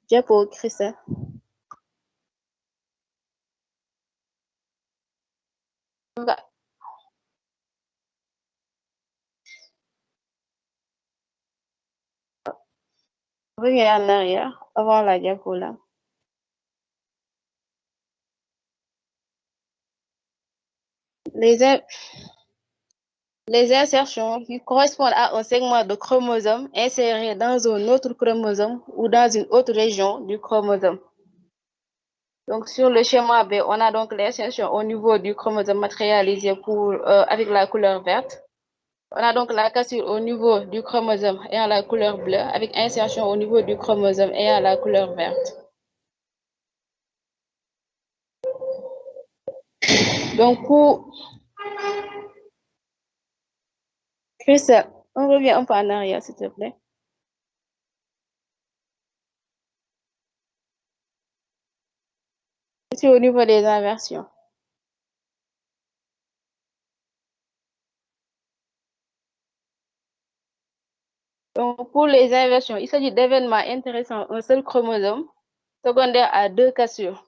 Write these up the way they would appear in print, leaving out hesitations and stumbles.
Diapo, Christelle. Reviens en arrière avant la diapo là. Les insertions qui correspondent à un segment de chromosome inséré dans un autre chromosome ou dans une autre région du chromosome. Donc, sur le schéma B, on a donc l'insertion au niveau du chromosome matérialisé avec la couleur verte. On a donc la cassure au niveau du chromosome ayant la couleur bleue avec insertion au niveau du chromosome ayant la couleur verte. Donc, pour Christelle, on revient un peu en arrière, s'il te plaît. C'est au niveau des inversions. Donc, pour les inversions, il s'agit d'événements intéressant un seul chromosome secondaire à deux cassures.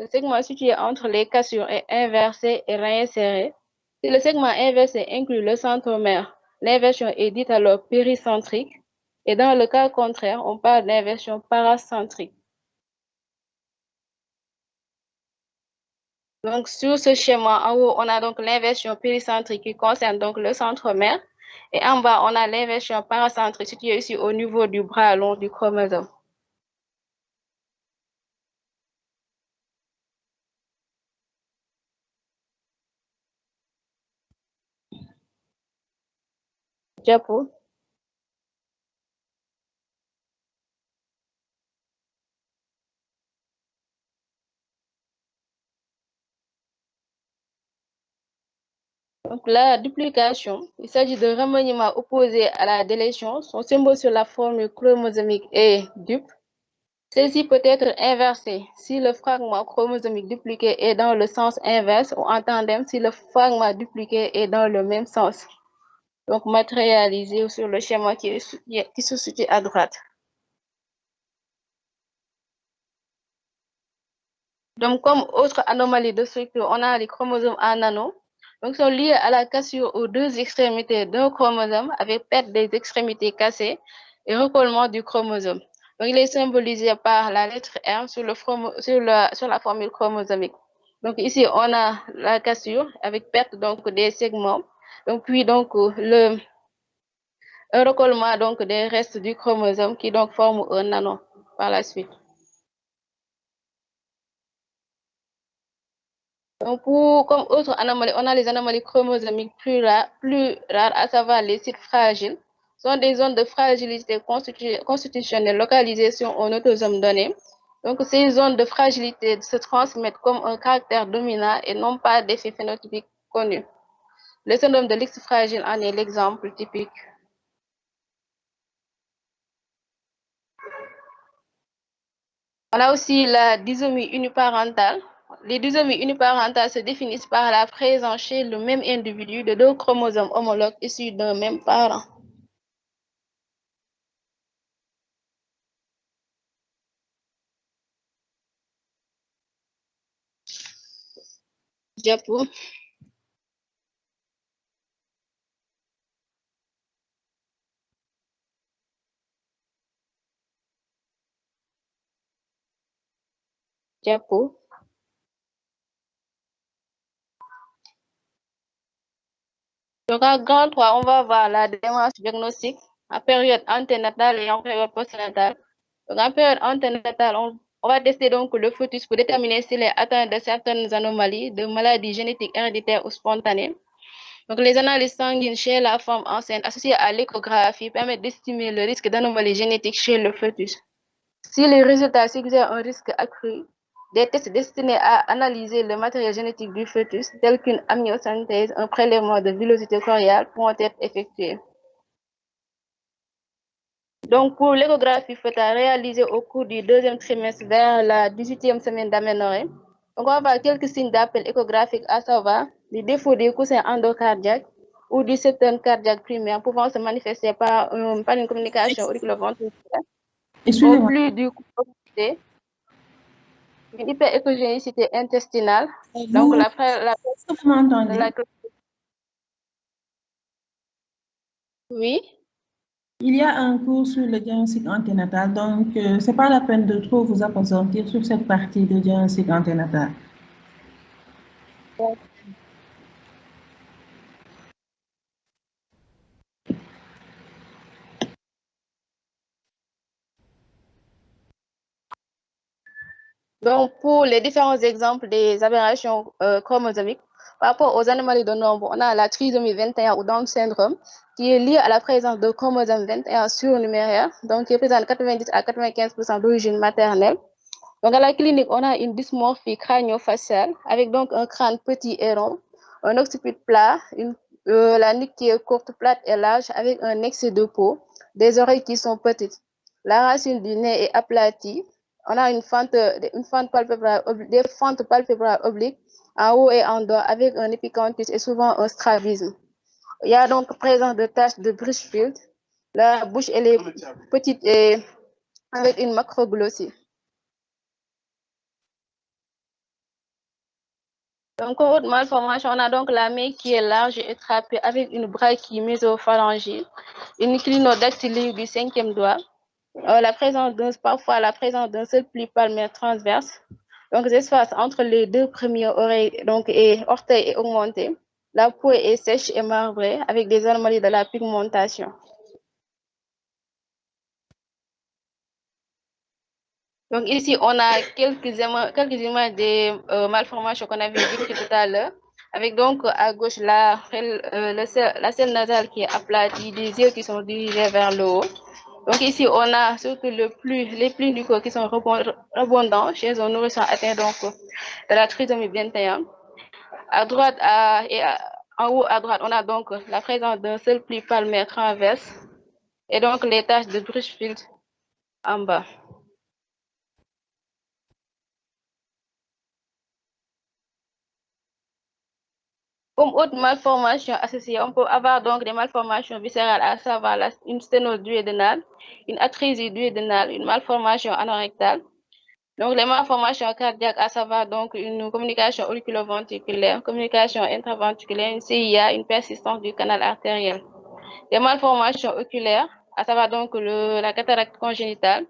Le segment situé entre les cassures est inversé et réinséré. Si le segment inversé inclut le centromère, l'inversion est dite alors péricentrique. Et dans le cas contraire, on parle d'inversion paracentrique. Donc, sur ce schéma, en haut, on a donc l'inversion péricentrique qui concerne donc le centromère. Et en bas, on a l'inversion paracentrique située ici au niveau du bras long du chromosome. Diapo. Donc, la duplication, il s'agit de remaniement opposé à la délétion. Son symbole sur la formule chromosomique est dup. Celle-ci peut être inversée si le fragment chromosomique dupliqué est dans le sens inverse ou en tandem si le fragment dupliqué est dans le même sens. Donc, matérialisé sur le schéma qui se situe à droite. Donc, comme autre anomalie de structure, on a les chromosomes en anneaux. Donc, sont liés à la cassure aux deux extrémités d'un chromosome avec perte des extrémités cassées et recollement du chromosome. Donc, il est symbolisé par la lettre R sur la formule chromosomique. Donc, ici, on a la cassure avec perte donc des segments. Donc, puis donc un recollement donc des restes du chromosome qui donc forme un anneau par la suite. Donc, comme autre anomalie, on a les anomalies chromosomiques plus rares, à savoir les sites fragiles. Ce sont des zones de fragilité constitutionnelle localisées sur un autosome donné. Donc, ces zones de fragilité se transmettent comme un caractère dominant et non pas d'effet phénotypique connu. Le syndrome de l'X fragile en est l'exemple typique. On a aussi la disomie uniparentale. Les disomies uniparentales se définissent par la présence chez le même individu de deux chromosomes homologues issus d'un même parent. Diapo. Diapo. Donc, en grand 3, on va voir la démarche diagnostique en période anténatale et en période postnatale. Donc, en période anténatale, on va tester donc le fœtus pour déterminer s'il est atteint de certaines anomalies, de maladies génétiques héréditaires ou spontanées. Donc, les analyses sanguines chez la femme enceinte associées à l'échographie permettent d'estimer le risque d'anomalie génétique chez le fœtus. Si les résultats suggèrent un risque accru, des tests destinés à analyser le matériel génétique du fœtus, tels qu'une amniosynthèse, un prélèvement de villosité choriale, pourront être effectués. Donc, pour l'échographie fœtale réalisée au cours du deuxième trimestre vers la 18e semaine d'aménorrhée, on va avoir quelques signes d'appel échographique, à savoir les défauts des coussins endocardiaques ou du septum cardiaque primaire pouvant se manifester par une communication auriculo-ventriculaire. Excusez-moi. hyperécogénicité, une hyperécogénicité intestinale. Donc, Est-ce que vous m'entendez? Oui. Il y a un cours sur le diagnostic anténatal, donc c'est pas la peine de trop vous appesantir sur cette partie de diagnostic anténatal. Donc, pour les différents exemples des aberrations chromosomiques, par rapport aux anomalies de nombre, on a la trisomie 21 ou Down syndrome, qui est liée à la présence de chromosome 21 surnuméraire, donc qui représente 90 à 95% d'origine maternelle. Donc, à la clinique, on a une dysmorphie crânio-faciale avec donc un crâne petit et rond, un occiput plat, la nuque qui est courte, plate et large avec un excès de peau, des oreilles qui sont petites. La racine du nez est aplatie. On a des fentes palpébrales obliques en haut et en bas avec un épicanthus et souvent un strabisme. Il y a donc présence de taches de Bridgefield. La bouche elle est petite et avec une macroglossie. Donc, comme autre malformation, on a donc la main qui est large et trapée avec une brachie mésophalangique, une clinodactylie du cinquième doigt, parfois la présence d'un seul pli palmaire transverse. Donc, l'espace entre les deux premières oreilles et orteils est augmenté. La peau est sèche et marbrée avec des anomalies de la pigmentation. Donc ici, on a quelques images des malformations qu'on avait vues tout à l'heure. Avec donc à gauche la selle nasale qui est aplatie, des yeux qui sont dirigés vers le haut. Donc ici, on a surtout les plis du corps qui sont rebondants chez un nourrisson atteint donc de la trisomie 21. À droite en haut à droite, on a donc la présence d'un seul pli palmaire transverse et donc les taches de Bridgefield en bas. Comme autre malformation associée, on peut avoir donc des malformations viscérales, à savoir une sténose duodénale, une atrésie duodénale, une malformation anorectale. Donc, les malformations cardiaques, à savoir donc une communication auriculo-ventriculaire, communication intraventriculaire, une CIA, une persistance du canal artériel. Les malformations oculaires, à savoir donc la cataracte congénitale,